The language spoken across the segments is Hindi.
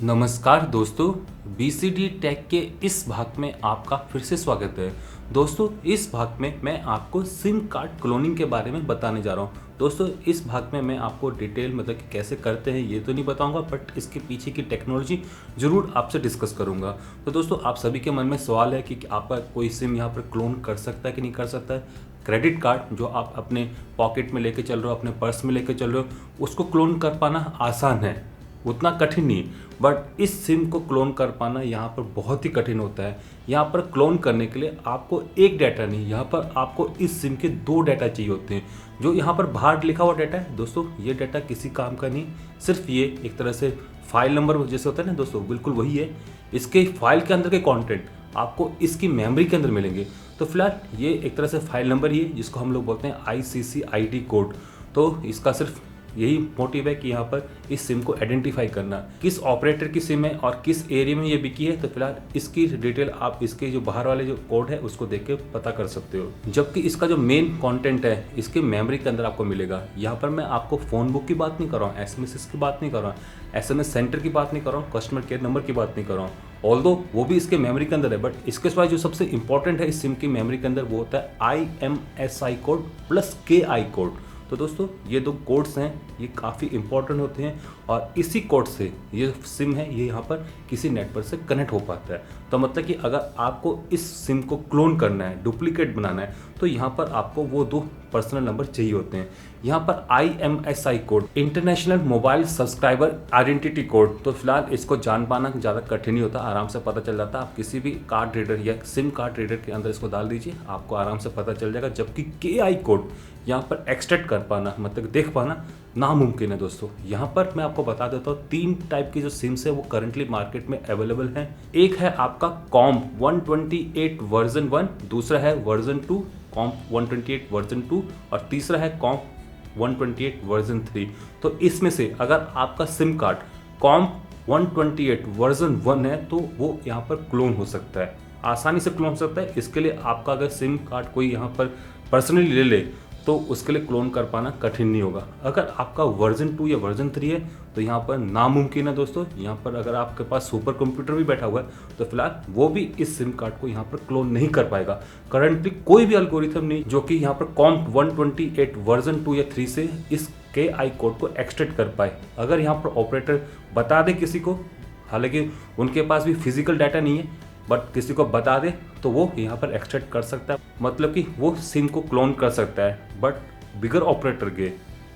नमस्कार दोस्तों, BCD टेक के इस भाग में आपका फिर से स्वागत है। दोस्तों, इस भाग में मैं आपको सिम कार्ड क्लोनिंग के बारे में बताने जा रहा हूँ। दोस्तों, इस भाग में मैं आपको डिटेल मतलब कि कैसे करते हैं ये तो नहीं बताऊंगा, बट इसके पीछे की टेक्नोलॉजी ज़रूर आपसे डिस्कस करूंगा। तो दोस्तों, आप सभी के मन में सवाल है कि आपका कोई सिम यहाँ पर क्लोन कर सकता है कि नहीं कर सकता है। क्रेडिट कार्ड जो आप अपने पॉकेट में लेके चल रहे हो, अपने पर्स में लेके चल रहे हो, उसको क्लोन कर पाना आसान है, उतना कठिन नहीं। बट इस सिम को क्लोन कर पाना यहाँ पर बहुत ही कठिन होता है। यहाँ पर क्लोन करने के लिए आपको एक डाटा नहीं, यहाँ पर आपको इस सिम के दो डाटा चाहिए होते हैं। जो यहाँ पर बाहर लिखा हुआ डाटा है दोस्तों, ये डाटा किसी काम का नहीं, सिर्फ ये एक तरह से फाइल नंबर जैसे होता है ना दोस्तों, बिल्कुल वही है। इसके फाइल के अंदर के कंटेंट आपको इसकी मेमोरी के अंदर मिलेंगे। तो फिलहाल ये एक तरह से फाइल नंबर ही है, जिसको हम लोग बोलते हैं ICC-ID कोड। तो इसका सिर्फ यही मोटिव है कि यहाँ पर इस सिम को आइडेंटिफाई करना, किस ऑपरेटर की सिम है और किस एरिया में ये बिकी है। तो फिलहाल इसकी डिटेल आप इसके जो बाहर वाले जो कोड है उसको देख के पता कर सकते हो। जबकि इसका जो मेन कंटेंट है इसके मेमोरी के अंदर आपको मिलेगा। यहाँ पर मैं आपको फ़ोन बुक की बात नहीं कर रहा हूँ, SMS की बात नहीं कर रहा हूँ, SMS सेंटर की बात नहीं कर रहा हूँ, कस्टमर केयर नंबर की बात नहीं कर रहा हूँ। ऑल्दो वो भी इसके मेमोरी के अंदर है, बट इसके सिवाय जो सबसे इंपॉर्टेंट है इस सिम की मेमोरी के अंदर वो होता है IMSI code plus KI code. तो दोस्तों, ये दो कोड्स हैं, ये काफ़ी इंपॉर्टेंट होते हैं और इसी कोड से ये सिम है ये यहाँ पर किसी नेटवर्क से कनेक्ट हो पाता है। तो मतलब कि अगर आपको इस सिम को क्लोन करना है, डुप्लीकेट बनाना है, तो यहाँ पर आपको वो दो पर्सनल नंबर चाहिए होते हैं। यहाँ पर IMSI code, international mobile subscriber identity code. तो फिलहाल इसको जान पाना ज़्यादा कठिन नहीं होता, आराम से पता चल जाता है। आप किसी भी कार्ड रीडर या सिम कार्ड रीडर के अंदर इसको डाल दीजिए, आपको आराम से पता चल जाएगा। जबकि KI कोड यहाँ पर एक्सट्रैक्ट कर पाना मतलब देख पाना नामुमकिन है दोस्तों। यहाँ पर मैं आपको बता देता हूँ, तीन टाइप की जो सिम्स है वो करंटली मार्केट में अवेलेबल हैं। एक है आपका कॉम्प 128 वर्जन 1, दूसरा है वर्जन 2 कॉम्प 128 वर्जन 2 और तीसरा है कॉम्प 128 वर्जन 3। तो इसमें से अगर आपका सिम कार्ड कॉम्प 128 वर्जन 1 है तो वो यहाँ पर क्लोन हो सकता है, आसानी से क्लोन हो सकता है। इसके लिए आपका अगर सिम कार्ड कोई यहाँ पर पर्सनली ले ले तो उसके लिए क्लोन कर पाना कठिन नहीं होगा। अगर आपका वर्जन 2 या वर्जन 3 है तो यहाँ पर नामुमकिन है दोस्तों। यहाँ पर अगर आपके पास सुपर कंप्यूटर भी बैठा हुआ है तो फिलहाल वो भी इस सिम कार्ड को यहाँ पर क्लोन नहीं कर पाएगा। करंटली कोई भी एल्गोरिथम नहीं जो कि यहाँ पर कॉम्प 128 वर्जन 2 या 3 से इस KI कोड को एक्सट्रैक्ट कर पाए। अगर यहाँ पर ऑपरेटर बता दे किसी को, हालांकि उनके पास भी फिजिकल डाटा नहीं है, बट किसी को बता दे तो वो यहाँ पर एक्सट्रैक्ट कर सकता है, मतलब कि वो सिम को क्लोन कर सकता है। बट बिगर ऑपरेटर के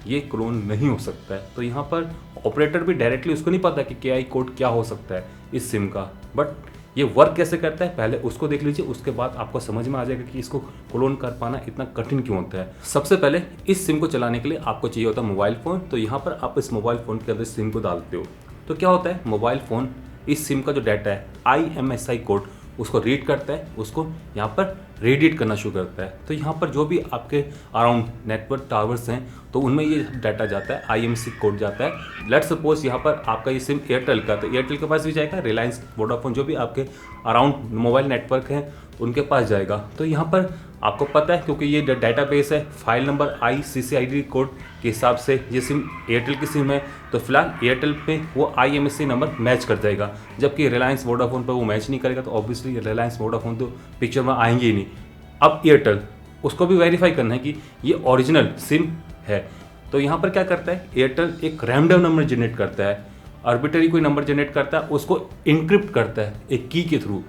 ये क्लोन नहीं हो सकता है। तो यहाँ पर ऑपरेटर भी डायरेक्टली उसको नहीं पता कि KI कोड क्या हो सकता है इस सिम का, बट ये वर्क कैसे करता है पहले उसको देख लीजिए, उसके बाद आपको समझ में आ जाएगा कि इसको क्लोन कर पाना इतना कठिन क्यों होता है। सबसे पहले इस सिम को चलाने के लिए आपको चाहिए होता है मोबाइल फ़ोन। तो यहाँ पर आप इस मोबाइल फ़ोन के अंदर सिम को डालते हो तो क्या होता है, मोबाइल फ़ोन इस सिम का जो डाटा है IMSI कोड उसको रीड करता है, उसको यहाँ पर रेडिएट करना शुरू करता है। तो यहाँ पर जो भी आपके अराउंड नेटवर्क टावर्स हैं तो उनमें ये डाटा जाता है, IMSI कोड जाता है। लेट्स सपोज यहाँ पर आपका ये सिम एयरटेल का, तो एयरटेल के पास भी जाएगा, रिलायंस वोडाफोन जो भी आपके अराउंड मोबाइल नेटवर्क हैं उनके पास जाएगा। तो यहाँ पर आपको पता है क्योंकि ये डाटाबेस है, फाइल नंबर ICC-ID कोड के हिसाब से ये सिम एयरटेल की सिम है, तो फिलहाल एयरटेल पे वो IMSI नंबर मैच कर जाएगा। जबकि रिलायंस वोडाफोन पर वो मैच नहीं करेगा, तो ऑब्वियसली रिलायंस वोडाफोन तो पिक्चर में आएंगे ही नहीं। अब एयरटेल, उसको भी वेरीफाई करना है कि ये ओरिजिनल सिम है। तो यहाँ पर क्या करता है, एयरटेल एक रैंडम नंबर जनरेट करता है, आर्बिटरी कोई नंबर जनरेट करता है, उसको इनक्रिप्ट करता है एक की के थ्रू।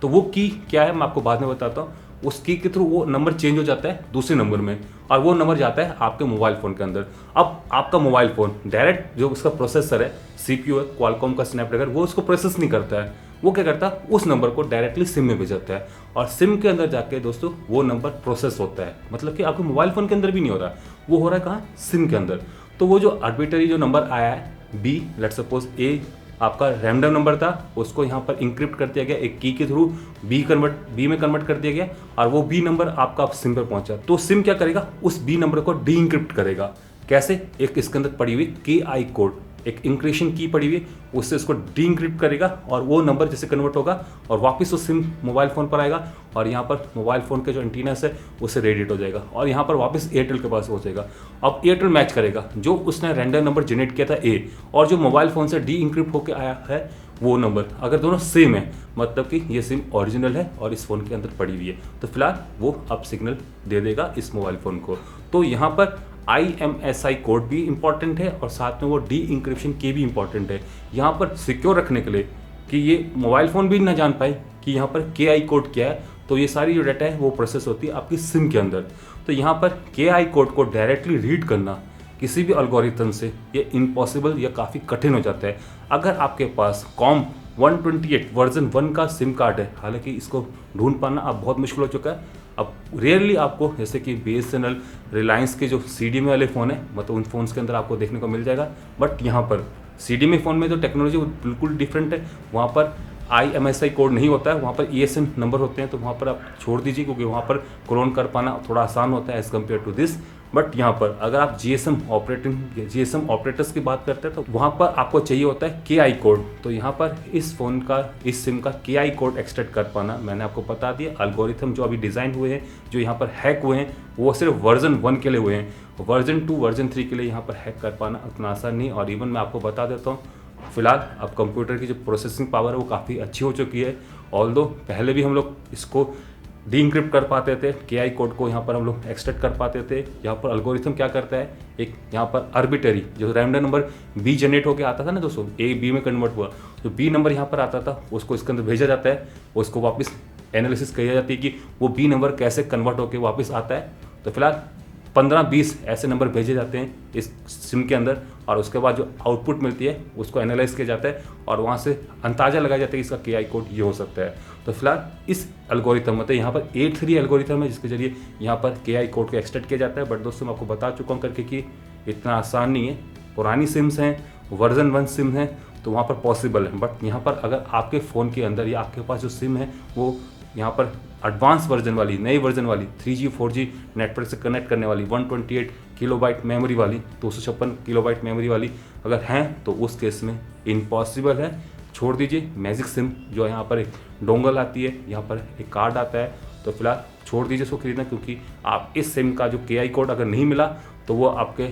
तो वो की क्या है मैं आपको बाद में बताता हूँ। उस की के थ्रू वो नंबर चेंज हो जाता है दूसरे नंबर में और वो नंबर जाता है आपके मोबाइल फ़ोन के अंदर। अब आपका मोबाइल फ़ोन डायरेक्ट जो उसका प्रोसेसर है, CPU है क्वालकॉम का स्नैपड्रैगन, वो उसको प्रोसेस नहीं करता है। वो क्या करता है, उस नंबर को डायरेक्टली सिम में भेजता है और सिम के अंदर जाके दोस्तों वो नंबर प्रोसेस होता है। मतलब कि आपके मोबाइल फ़ोन के अंदर भी नहीं हो रहा, वो हो रहा है कहाँ, सिम के अंदर। तो वो जो आर्बिटरी जो नंबर आया है B, लेट्स सपोज A आपका रैंडम नंबर था, उसको यहाँ पर इंक्रिप्ट कर दिया गया एक की के थ्रू, बी में कन्वर्ट कर दिया गया और वो B नंबर आपका सिम पर पहुंचा। तो सिम क्या करेगा, उस B नंबर को डी इंक्रिप्ट करेगा। कैसे, एक इसके अंदर पड़ी हुई KI कोड एक इंक्रिप्शन की पड़ी हुई है, उससे उसको डी इंक्रिप्ट करेगा और वो नंबर जैसे कन्वर्ट होगा और वापस उस सिम मोबाइल फ़ोन पर आएगा और यहाँ पर मोबाइल फ़ोन के जो एंटीनास है उससे रेडिएट हो जाएगा और यहाँ पर वापस एयरटेल के पास हो जाएगा। अब एयरटेल मैच करेगा जो उसने रैंडम नंबर जनरेट किया था ए और जो मोबाइल फ़ोन से डी इंक्रिप्ट होकर आया है वो नंबर, अगर दोनों सेम है मतलब कि ये सिम ओरिजिनल है और इस फ़ोन के अंदर पड़ी हुई है, तो फिलहाल वो अब सिग्नल दे देगा इस मोबाइल फ़ोन को। तो यहाँ पर IMSI कोड भी इंपॉर्टेंट है और साथ में वो डी इंक्रिप्शन की भी इंपॉर्टेंट है यहाँ पर सिक्योर रखने के लिए कि ये मोबाइल फ़ोन भी ना जान पाए कि यहाँ पर KI कोड क्या है। तो ये सारी जो डाटा है वो प्रोसेस होती है आपकी सिम के अंदर। तो यहाँ पर KI कोड को डायरेक्टली रीड करना किसी भी एल्गोरिथम से ये इम्पॉसिबल या काफ़ी कठिन हो जाता है। अगर आपके पास कॉम 128 वर्जन 1 का सिम कार्ड है, हालांकि इसको ढूंढ पाना अब बहुत मुश्किल हो चुका है। अब रियरली आपको जैसे कि BSNL रिलायंस के जो CDMA वाले फ़ोन है मतलब उन फ़ोन्स के अंदर आपको देखने को मिल जाएगा, बट यहाँ पर CDMA फ़ोन में तो टेक्नोलॉजी बिल्कुल डिफरेंट है। वहाँ पर IMSI कोड नहीं होता है, वहाँ पर ESN नंबर होते हैं, तो वहाँ पर आप छोड़ दीजिए क्योंकि वहाँ पर क्लोन कर पाना थोड़ा आसान होता है as compare to this. But यहाँ पर अगर आप GSM ऑपरेटर्स की बात करते हैं तो वहाँ पर आपको चाहिए होता है KI कोड। तो यहाँ पर इस फ़ोन का इस सिम का KI कोड एक्सट्रैक्ट कर पाना मैंने आपको बता दिया। एल्गोरिथम जो अभी डिज़ाइन हुए हैं जो यहाँ पर हैक हुए हैं वो सिर्फ वर्जन 1 के लिए हुए हैं, वर्जन 2 वर्जन 3 के लिए यहाँ पर हैक कर पाना उतना आसान नहीं। और इवन मैं आपको बता देता हूँ फिलहाल अब कंप्यूटर की जो प्रोसेसिंग पावर है वो काफ़ी अच्छी हो चुकी है। ऑल्दो पहले भी हम लोग इसको डी इंक्रिप्ट कर पाते थे, KI कोड को यहाँ पर हम लोग एक्सट्रैक्ट कर पाते थे। यहाँ पर एल्गोरिथम क्या करता है, एक यहाँ पर आर्बिटरी जो रैंडम नंबर B जनरेट होकर आता था ना दोस्तों, A B में कन्वर्ट हुआ, तो B नंबर यहाँ पर आता था, उसको इसके अंदर भेजा जाता है, उसको वापस एनालिसिस की जाती है कि वो B नंबर कैसे कन्वर्ट होकर वापस आता है। तो फिलहाल 15-20 ऐसे नंबर भेजे जाते हैं इस सिम के अंदर और उसके बाद जो आउटपुट मिलती है उसको एनालाइज किया जाता है और वहाँ से अंदाज़ा लगाया जाता है कि इसका KI कोड ये हो सकता है। तो फिलहाल इस एल्गोरिथम मतलब यहाँ पर 8-3 एल्गोरिथम है जिसके जरिए यहाँ पर KI कोड को एक्सट्रैक्ट किया जाता है। बट दोस्तों मैं आपको बता चुका हूँ करके कि इतना आसान नहीं है। पुरानी सिम्स हैं, वर्जन 1 सिम है तो वहाँ पर पॉसिबल है, बट यहाँ पर अगर आपके फ़ोन के अंदर या आपके पास जो सिम है वो यहाँ पर एडवांस वर्जन वाली नई वर्जन वाली 3G 4G नेटवर्क से कनेक्ट करने वाली 128 किलोबाइट मेमोरी वाली 256 किलोबाइट मेमोरी वाली अगर हैं तो उस केस में इम्पॉसिबल है, छोड़ दीजिए। मैजिक सिम जो यहाँ पर एक डोंगल आती है, यहाँ पर एक कार्ड आता है, तो फिलहाल छोड़ दीजिए इसको खरीदना क्योंकि आप इस सिम का जो KI कोड अगर नहीं मिला तो वो आपके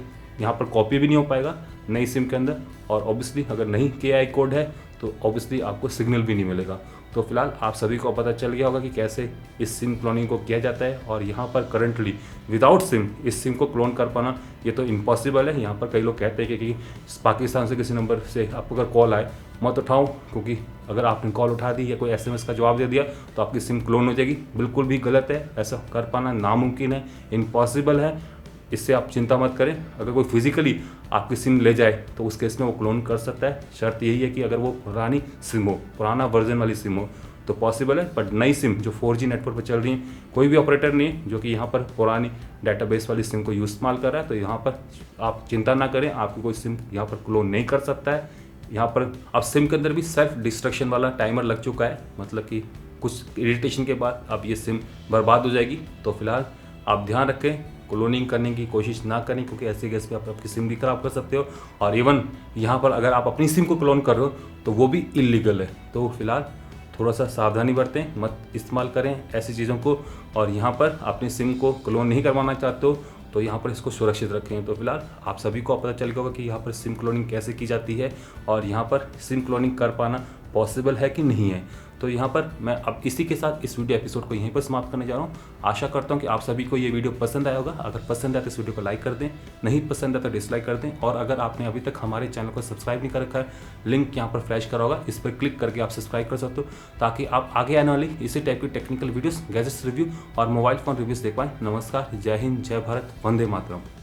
यहाँ पर कॉपी भी नहीं हो पाएगा नई सिम के अंदर। और ऑब्वियसली अगर नहीं KI कोड है तो ऑब्वियसली आपको सिग्नल भी नहीं मिलेगा। तो फिलहाल आप सभी को पता चल गया होगा कि कैसे इस सिम क्लोनिंग को किया जाता है। और यहाँ पर करंटली विदाउट सिम इस सिम को क्लोन कर पाना ये तो इम्पॉसिबल है। यहाँ पर कई लोग कहते हैं कि पाकिस्तान से किसी नंबर से आपको अगर कॉल आए मत उठाओ क्योंकि अगर आपने कॉल उठा दी या कोई SMS का जवाब दे दिया तो आपकी सिम क्लोन हो जाएगी। बिल्कुल भी गलत है, ऐसा कर पाना नामुमकिन है, इम्पॉसिबल है। इससे आप चिंता मत करें। अगर कोई फिजिकली आपकी सिम ले जाए तो उस केस में वो क्लोन कर सकता है। शर्त यही है कि अगर वो पुरानी सिम हो, पुराना वर्जन वाली सिम हो तो पॉसिबल है। बट नई सिम जो 4G नेटवर्क पर चल रही है, कोई भी ऑपरेटर नहीं है जो कि यहाँ पर पुरानी डेटाबेस वाली सिम को इस्तेमाल कर रहा है, तो यहाँ पर आप चिंता ना करें, आपकी कोई सिम यहाँ पर क्लोन नहीं कर सकता है। यहाँ पर अब सिम के अंदर भी सेल्फ डिस्ट्रक्शन वाला टाइमर लग चुका है, मतलब कि कुछ इरिटेशन के बाद अब ये सिम बर्बाद हो जाएगी। तो फिलहाल आप ध्यान रखें, क्लोनिंग करने की कोशिश ना करें क्योंकि ऐसे केस पे आप आपकी सिम भी खराब कर सकते हो। और इवन यहाँ पर अगर आप अपनी सिम को क्लोन कर रहे हो तो वो भी इलीगल है। तो फिलहाल थोड़ा सा सावधानी बरतें, मत इस्तेमाल करें ऐसी चीज़ों को। और यहाँ पर अपनी सिम को क्लोन नहीं करवाना चाहते हो तो यहाँ पर इसको सुरक्षित रखें। तो फिलहाल आप सभी को पता चल गया होगा कि यहाँ पर सिम क्लोनिंग कैसे की जाती है और यहाँ पर सिम क्लोनिंग कर पाना पॉसिबल है कि नहीं है। तो यहाँ पर मैं अब इसी के साथ इस वीडियो एपिसोड को यहीं पर समाप्त करने जा रहा हूँ। आशा करता हूँ कि आप सभी को ये वीडियो पसंद आया होगा। अगर पसंद आए तो इस वीडियो को लाइक कर दें, नहीं पसंद आए तो डिसलाइक कर दें। और अगर आपने अभी तक हमारे चैनल को सब्सक्राइब नहीं कर रखा है, लिंक यहाँ पर फ्लैश करा होगा, इस पर क्लिक करके आप सब्सक्राइब कर सकते हो ताकि आप आगे आने वाली इसी टाइप की टेक्निकल वीडियोज़, गैजेट्स रिव्यू और मोबाइल फ़ोन रिव्यूज़ देख पाएँ। नमस्कार, जय हिंद, जय भारत, वंदे मातरम।